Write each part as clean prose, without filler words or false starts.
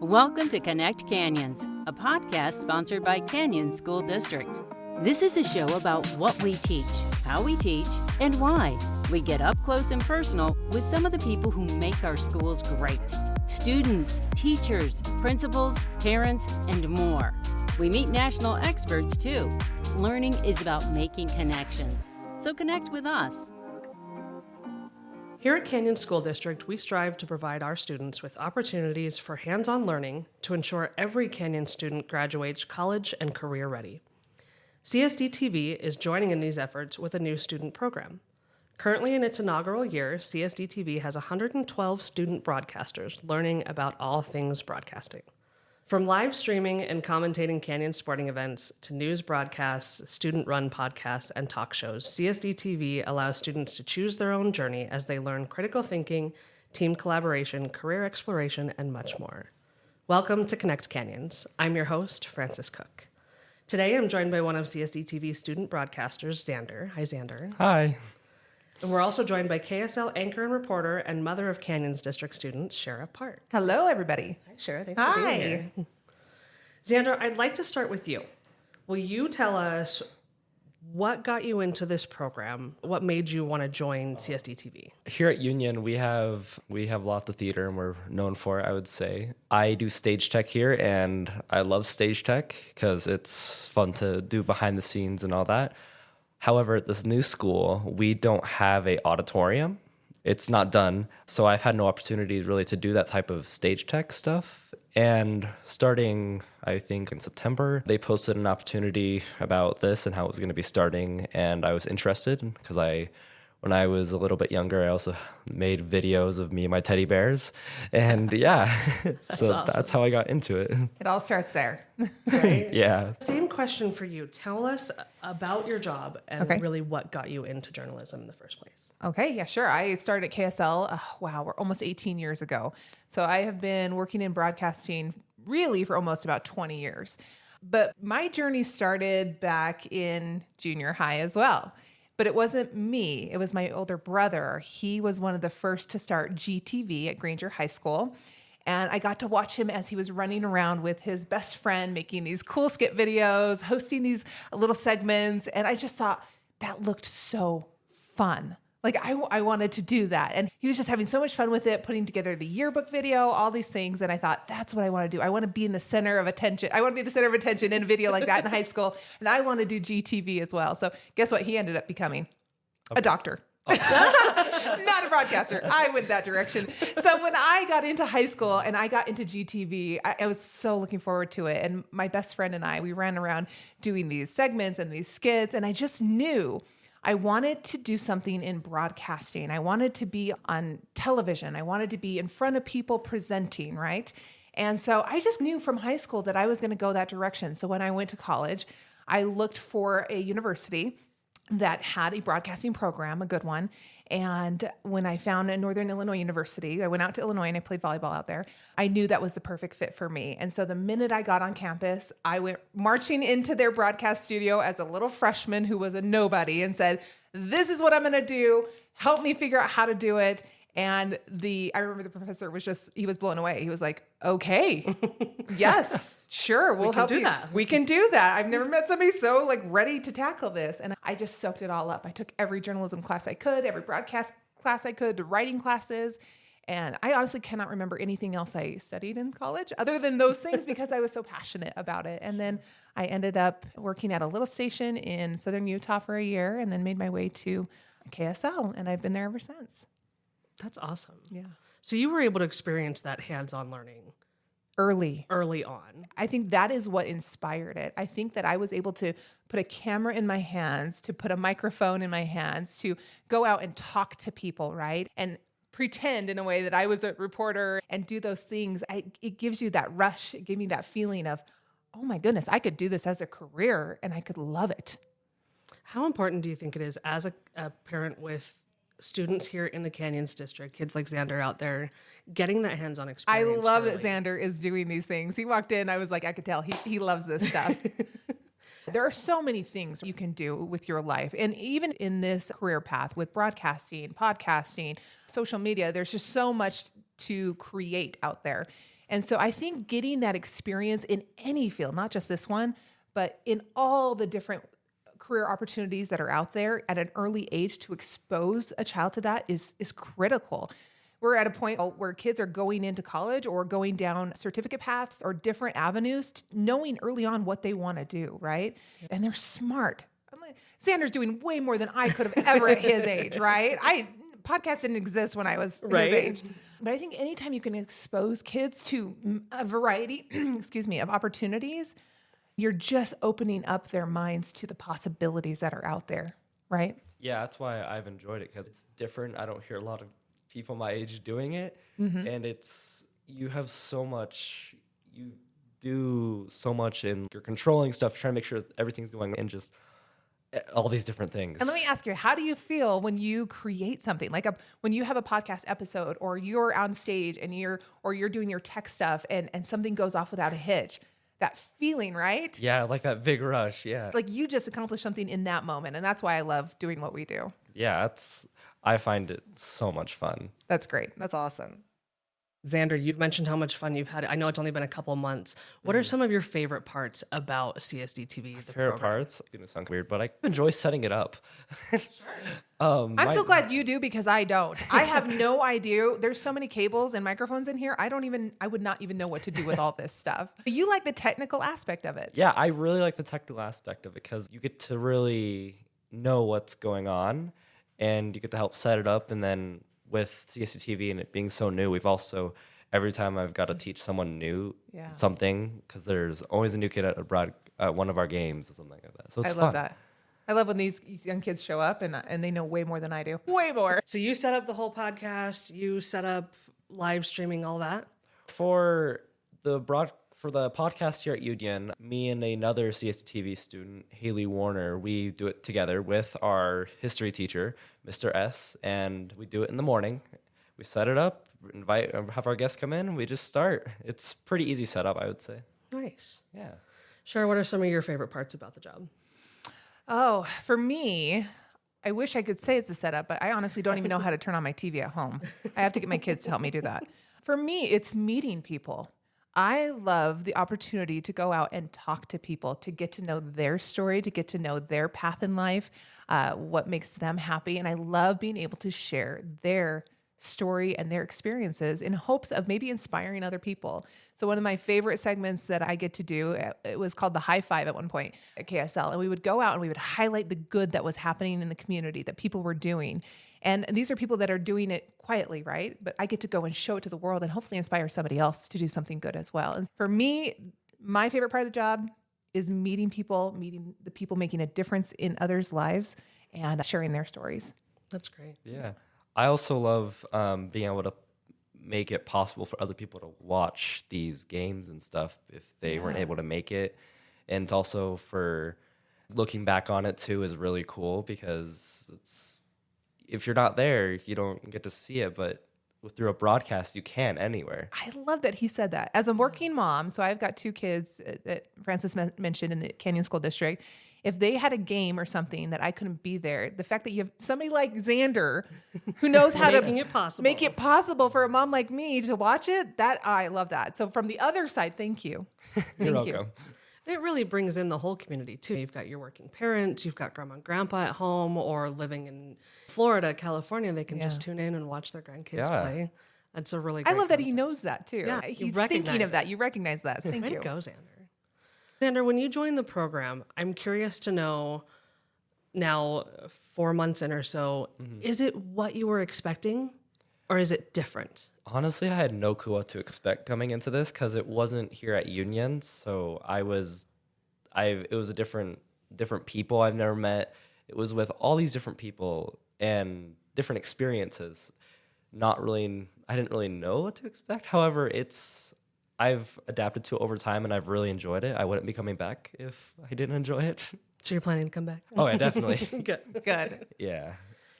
Welcome to Connect Canyons, a podcast sponsored by Canyon School District. This is a show about what we teach, how we teach, and why. We get up close and personal with some of the people who make our schools great. Students, teachers, principals, parents, and more. We meet national experts too. Learning is about making connections. So connect with us. Here at Canyon School District, we strive to provide our students with opportunities for hands-on learning to ensure every Canyon student graduates college and career ready. CSDtv is joining in these efforts with a new student program. Currently in its inaugural year, CSDtv has 112 student broadcasters learning about all things broadcasting. From live streaming and commentating Canyon sporting events to news broadcasts, student-run podcasts, and talk shows, CSDtv allows students to choose their own journey as they learn critical thinking, team collaboration, career exploration, and much more. Welcome to Connect Canyons. I'm your host, Francis Cook. Today, I'm joined by one of CSDtv student broadcasters, Xander. Hi, Xander. Hi. And we're also joined by KSL anchor and reporter and mother of Canyons District students, Shara Park. Hello, everybody. Hi, Shara. Thanks for being here. Xander, I'd like to start with you. Will you tell us what got you into this program? What made you want to join CSDtv? Here at Union, we have lots of theater, and we're known for it, I would say. I do stage tech here, and I love stage tech because it's fun to do behind the scenes and all that. However, at this new school, we don't have an auditorium. It's not done. So I've had no opportunities really to do that type of stage tech stuff. And starting, I think, in September, they posted an opportunity about this and how it was going to be starting. And I was interested because when I was a little bit younger, I also made videos of me and my teddy bears. And yeah, so awesome. That's how I got into it. It all starts there. Right? Yeah. Same question for you. Tell us about your job and Okay. really what got you into journalism in the first place. Okay, yeah, sure. I started at KSL, we're almost 18 years ago. So I have been working in broadcasting really for almost about 20 years. But my journey started back in junior high as well. But it wasn't me. It was my older brother. He was one of the first to start GTV at Granger High School. And I got to watch him as he was running around with his best friend, making these cool skit videos, hosting these little segments. And I just thought that looked so fun. Like I wanted to do that. And he was just having so much fun with it, putting together the yearbook video, all these things. And I thought, that's what I want to do. I want to be in the center of attention. I want to be the center of attention in a video like that in high school. And I want to do GTV as well. So guess what? He ended up becoming a doctor. Not a broadcaster. I went that direction. So when I got into high school and I got into GTV, I was so looking forward to it. And my best friend and I, we ran around doing these segments and these skits. And I just knew I wanted to do something in broadcasting. I wanted to be on television. I wanted to be in front of people presenting, right? And so I just knew from high school that I was going to go that direction. So when I went to college, I looked for a university that had a broadcasting program, a good one. And when I found a Northern Illinois University, I went out to Illinois and I played volleyball out there. I knew that was the perfect fit for me. And so the minute I got on campus, I went marching into their broadcast studio as a little freshman who was a nobody and said, this is what I'm going to do. Help me figure out how to do it. And I remember the professor he was blown away. He was like, okay, yes, sure. We'll help you. We can do that. I've never met somebody so ready to tackle this. And I just soaked it all up. I took every journalism class I could, every broadcast class I could, the writing classes. And I honestly cannot remember anything else I studied in college other than those things because I was so passionate about it. And then I ended up working at a little station in Southern Utah for a year and then made my way to KSL. And I've been there ever since. That's awesome. Yeah. So you were able to experience that hands-on learning Early on. I think that is what inspired it. I think that I was able to put a camera in my hands, to put a microphone in my hands, to go out and talk to people, right? And pretend in a way that I was a reporter and do those things. It gives you that rush. It gave me that feeling of, oh my goodness, I could do this as a career and I could love it. How important do you think it is as a parent with students here in the Canyons District, kids like Xander out there, getting that hands-on I experience? love early? that Xander is doing these things. He walked in, I was like, I could tell he loves this stuff. There are so many things you can do with your life. And even in this career path with broadcasting, podcasting, social media, there's just so much to create out there. And so I think getting that experience in any field, not just this one, but in all the different career opportunities that are out there at an early age, to expose a child to that is critical. We're at a point where kids are going into college or going down certificate paths or different avenues, knowing early on what they want to do, right? And they're smart. Xander's doing way more than I could have ever at his age, right? Podcast didn't exist when I was his age. But I think anytime you can expose kids to a variety, of opportunities, you're just opening up their minds to the possibilities that are out there, right? Yeah, that's why I've enjoyed it, because it's different. I don't hear a lot of people my age doing it. And you have so much, you do so much, and you're controlling stuff, trying to make sure everything's going, and just all these different things. And let me ask you, how do you feel when you create something like when you have a podcast episode, or you're on stage and you're doing your tech stuff and something goes off without a hitch? That feeling, right? Yeah, like that big rush. Yeah. Like you just accomplished something in that moment. And that's why I love doing what we do. Yeah, I find it so much fun. That's great. That's awesome. Xander, you've mentioned how much fun you've had. I know it's only been a couple of months. What are some of your favorite parts about CSDtv? Favorite parts? It's going to sound weird, but I enjoy setting it up. Sure. I'm so glad you do, because I don't. I have no idea. There's so many cables and microphones in here. I would not even know what to do with all this stuff. But you like the technical aspect of it. Yeah, I really like the technical aspect of it, because you get to really know what's going on, and you get to help set it up. And then with CSDtv and it being so new, we've also, every time I've got to teach someone new something, because there's always a new kid at one of our games or something like that. So it's fun. I love that. I love when these young kids show up and they know way more than I do. Way more. So you set up the whole podcast, you set up live streaming, all that? For the podcast here at Union, me and another CSDtv student, Haley Warner, we do it together with our history teacher, Mr. S, and we do it in the morning. We set it up, have our guests come in, and we just start. It's pretty easy setup, I would say. Nice. Yeah. Sure. What are some of your favorite parts about the job? Oh, for me, I wish I could say it's a setup, but I honestly don't even know how to turn on my TV at home. I have to get my kids to help me do that. For me, it's meeting people. I love the opportunity to go out and talk to people, to get to know their story, to get to know their path in life, what makes them happy. And I love being able to share their story and their experiences in hopes of maybe inspiring other people. So one of my favorite segments that I get to do, it was called the High Five at one point at KSL. And we would go out and we would highlight the good that was happening in the community that people were doing. And these are people that are doing it quietly, right? But I get to go and show it to the world and hopefully inspire somebody else to do something good as well. And for me, my favorite part of the job is meeting people, meeting the people making a difference in others' lives and sharing their stories. That's great. Yeah. I also love being able to make it possible for other people to watch these games and stuff if they weren't able to make it. And also for looking back on it too is really cool, because if you're not there, you don't get to see it, but through a broadcast, you can anywhere. I love that he said that. As a working mom, so I've got 2 kids that Francis mentioned in the Canyon School District. If they had a game or something that I couldn't be there, the fact that you have somebody like Xander who knows how to make it possible for a mom like me to watch it, I love that. So from the other side, thank you. You're welcome. It really brings in the whole community too. You've got your working parents, you've got grandma and grandpa at home, or living in Florida, California, they can just tune in and watch their grandkids play. It's a really great I love that he knows that too. Yeah, he's thinking of that. You recognize that. Thank you. Way to go, Xander. Xander, when you joined the program, I'm curious to know now, 4 months in or so, is it what you were expecting or is it different? Honestly, I had no clue what to expect coming into this, because it wasn't here at Union. So it was a different people I've never met. It was with all these different people and different experiences. I didn't really know what to expect. However, I've adapted to it over time, and I've really enjoyed it. I wouldn't be coming back if I didn't enjoy it. So you're planning to come back? Oh, yeah, definitely. Good. Yeah.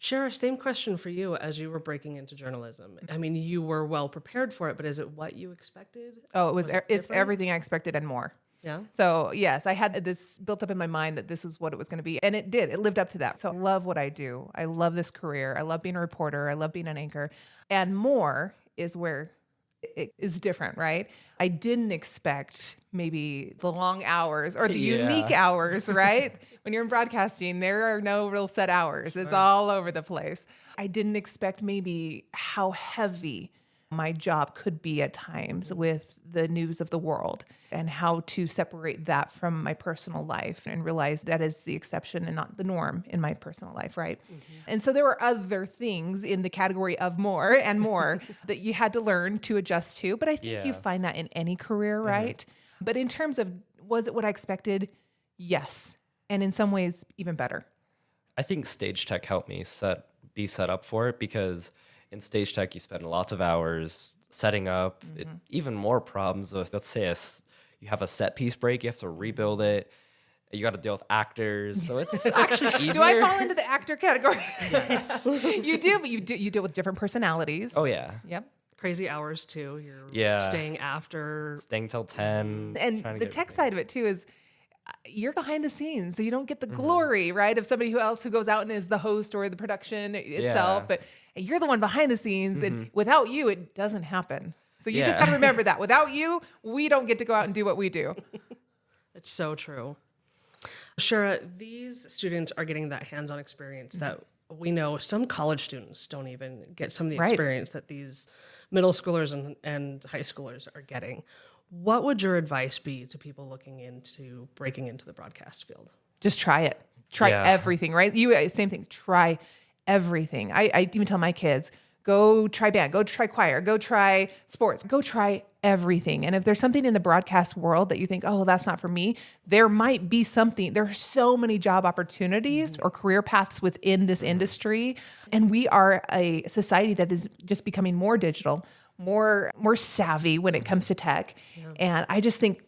Shara, same question for you as you were breaking into journalism. I mean, you were well prepared for it, but is it what you expected? Oh, it's everything I expected and more. Yeah. So yes, I had this built up in my mind that this was what it was going to be. And it did. It lived up to that. So I love what I do. I love this career. I love being a reporter. I love being an anchor. And more, is where it is different, right? I didn't expect maybe the long hours or the unique hours, right? When you're in broadcasting, there are no real set hours. It's all over the place. I didn't expect maybe how heavy my job could be at times with the news of the world and how to separate that from my personal life and realize that is the exception and not the norm in my personal life, right? And so there were other things in the category of more and more that you had to learn to adjust to. But I think you find that in any career, right? But in terms of, was it what I expected? Yes. And in some ways, even better. I think stage tech helped me be set up for it, because in stage tech, you spend lots of hours setting up, even more problems with, let's say, you have a set piece break, you have to rebuild it. You got to deal with actors, so it's actually easier. Do I fall into the actor category? Yes. You do, but you deal with different personalities. Oh, yeah. Yep. Crazy hours, too. You're staying till 10. And the tech side of it, too, is you're behind the scenes, so you don't get the glory, right, of somebody who goes out and is the host or the production itself, but you're the one behind the scenes, and without you, it doesn't happen. So you just got to remember that. Without you, we don't get to go out and do what we do. It's so true. Shira, these students are getting that hands-on experience that we know some college students don't even get some of the experience that these middle schoolers and high schoolers are getting. What would your advice be to people looking into breaking into the broadcast field? Just try it. Try everything, right? Same thing. Try everything. I even tell my kids, go try band, go try choir, go try sports, go try everything. And if there's something in the broadcast world that you think, oh, that's not for me, there might be something. There are so many job opportunities or career paths within this industry. And we are a society that is just becoming more digital, more savvy when it comes to tech. Yeah. And I just think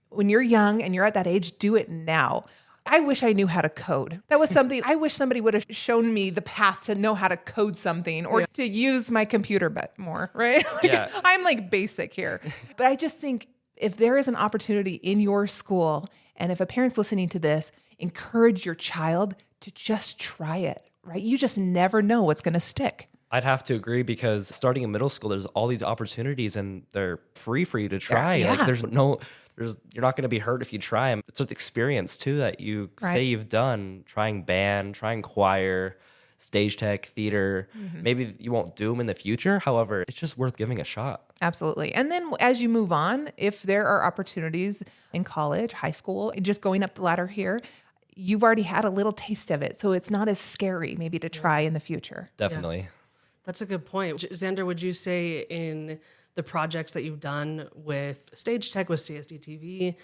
when you're young and you're at that age, do it now. I wish I knew how to code. That was something I wish somebody would have shown me the path to know how to code something or to use my computer more, right? I'm like basic here. But I just think if there is an opportunity in your school, and if a parent's listening to this, encourage your child to just try it, right? You just never know what's going to stick. I'd have to agree, because starting in middle school, there's all these opportunities and they're free for you to try. Yeah. Like you're not going to be hurt if you try them. It's an experience too that you say you've done, trying band, trying choir, stage tech, theater. Maybe you won't do them in the future. However, it's just worth giving a shot. Absolutely. And then as you move on, if there are opportunities in college, high school, just going up the ladder here, you've already had a little taste of it. So it's not as scary maybe to try in the future. Definitely. Yeah. That's a good point. Xander, would you say in the projects that you've done with Stage Tech, with CSDtv,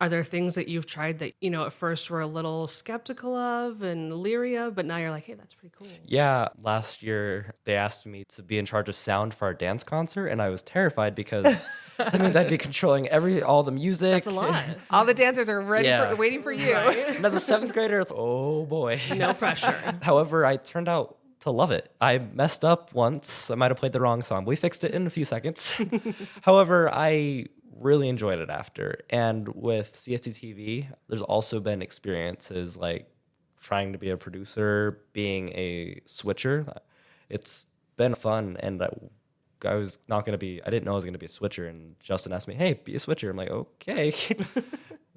are there things that you've tried that, at first were a little skeptical of and leery of, but now you're like, hey, that's pretty cool? Yeah. Last year, they asked me to be in charge of sound for our dance concert, and I was terrified because that means I'd be controlling all the music. That's a lot. All the dancers are waiting for you. Right. And as a seventh grader, it's, oh boy. No pressure. However, I turned out to love it. I messed up once. I might have played the wrong song. We fixed it in a few seconds. However, I really enjoyed it after. And with CSDtv, there's also been experiences like trying to be a producer, being a switcher. It's been fun. And I didn't know I was going to be a switcher. And Justin asked me, hey, be a switcher. I'm like, okay.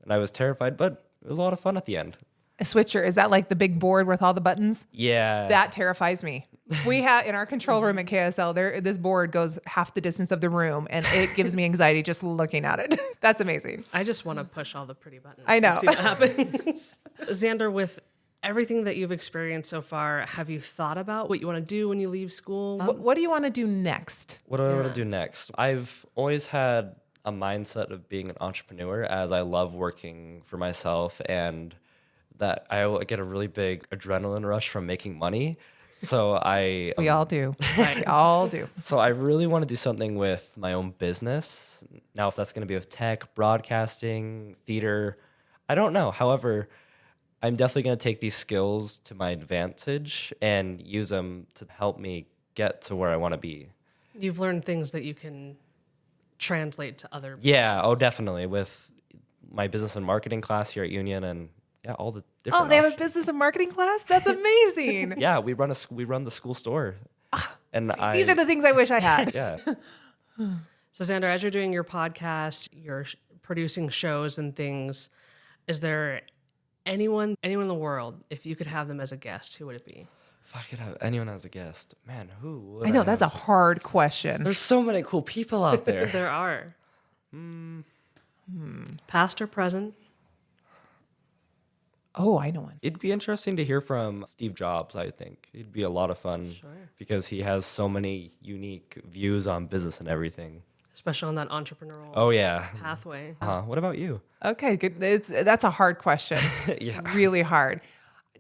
And I was terrified, but it was a lot of fun at the end. A switcher, is that like the big board with all the buttons? Yeah. That terrifies me. We have in our control room at KSL, this board goes half the distance of the room, and it gives me anxiety just looking at it. That's amazing. I just want to push all the pretty buttons. I know. And see what happens. Xander, with everything that you've experienced so far, have you thought about what you want to do when you leave school? What do you want to do next? What do I want to do next? I've always had a mindset of being an entrepreneur, as I love working for myself, and that I get a really big adrenaline rush from making money. So we all do. We all do. So I really want to do something with my own business. Now, if that's going to be with tech, broadcasting, theater, I don't know. However, I'm definitely going to take these skills to my advantage and use them to help me get to where I want to be. You've learned things that you can translate to other Yeah, oh, definitely. With my business and marketing class here at Union, and all the different they have a options. business and marketing class? That's amazing. Yeah, we run the school store. And These are the things I wish I had. yeah. So, Xander, as you're doing your podcast, you're producing shows and things, is there anyone in the world, if you could have them as a guest, who would it be? If I could have anyone as a guest, man, who would I know that's a have? hard question. There's so many cool people out there. There are. Past or present? Oh, I know one. It'd be interesting to hear from Steve Jobs, I think. It'd be a lot of fun because he has so many unique views on business and everything. Especially on that entrepreneurial Oh, yeah. pathway. What about you? Okay, good. That's a hard question. Yeah. Really hard.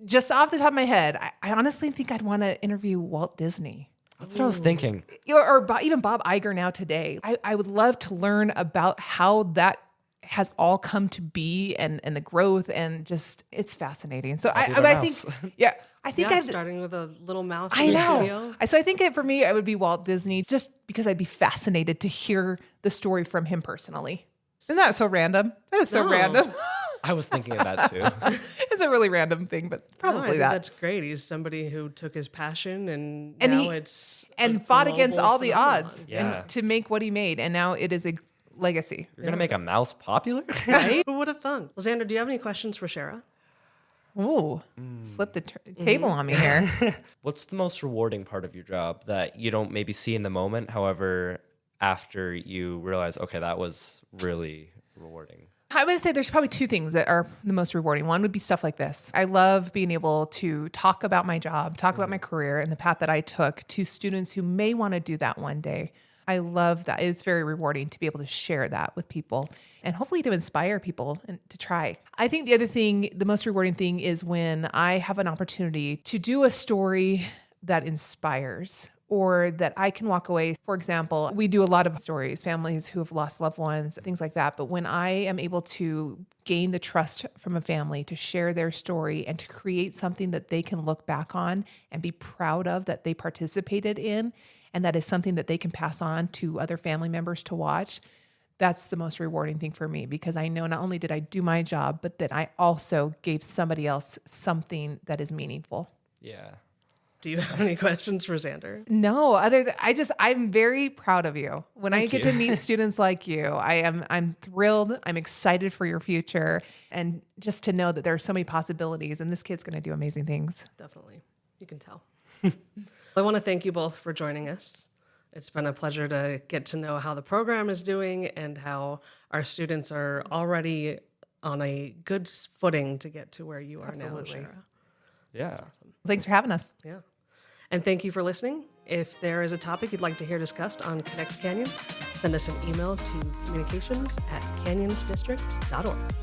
Just off the top of my head, I honestly think I'd want to interview Walt Disney. That's what I was thinking. Even Bob Iger now today. I would love to learn about how that has all come to be and the growth and just it's fascinating. So I think Starting with a little mouse I in the know. studio. So I think for me it would be Walt Disney just because I'd be fascinated to hear the story from him personally. Isn't that so random? That is so No. random. I was thinking of that too. It's a really random thing, but I probably think that. that's great. He's somebody who took his passion and And now he- it's And a fought against global all the phenomenon. odds Yeah. and to make what he made. And now it is a legacy. You're going to make a mouse popular? Right? Who would have thought? Well, Xander, do you have any questions for Shara? Ooh, flip the table on me here. What's the most rewarding part of your job that you don't maybe see in the moment? However, after you realize, okay, that was really rewarding. I would say there's probably two things that are the most rewarding. One would be stuff like this. I love being able to talk about my job, talk about my career and the path that I took to students who may want to do that one day. I love that. It's very rewarding to be able to share that with people and hopefully to inspire people and to try. I think the other thing, the most rewarding thing is when I have an opportunity to do a story that inspires or that I can walk away. For example, we do a lot of stories, families who have lost loved ones, things like that. But when I am able to gain the trust from a family to share their story and to create something that they can look back on and be proud of that they participated in, and that is something that they can pass on to other family members to watch, that's the most rewarding thing for me because I know not only did I do my job, but that I also gave somebody else something that is meaningful. Yeah. Do you have any questions for Xander? No, I'm very proud of you. When I get to meet students like you, I'm thrilled. I'm excited for your future and just to know that there are so many possibilities and this kid's going to do amazing things. Definitely. You can tell. I want to thank you both for joining us. It's been a pleasure to get to know how the program is doing and how our students are already on a good footing to get to where you are Absolutely. now, Shara. Yeah. Thanks for having us. Yeah. And thank you for listening. If there is a topic you'd like to hear discussed on Connect Canyons, send us an email to communications@canyonsdistrict.org.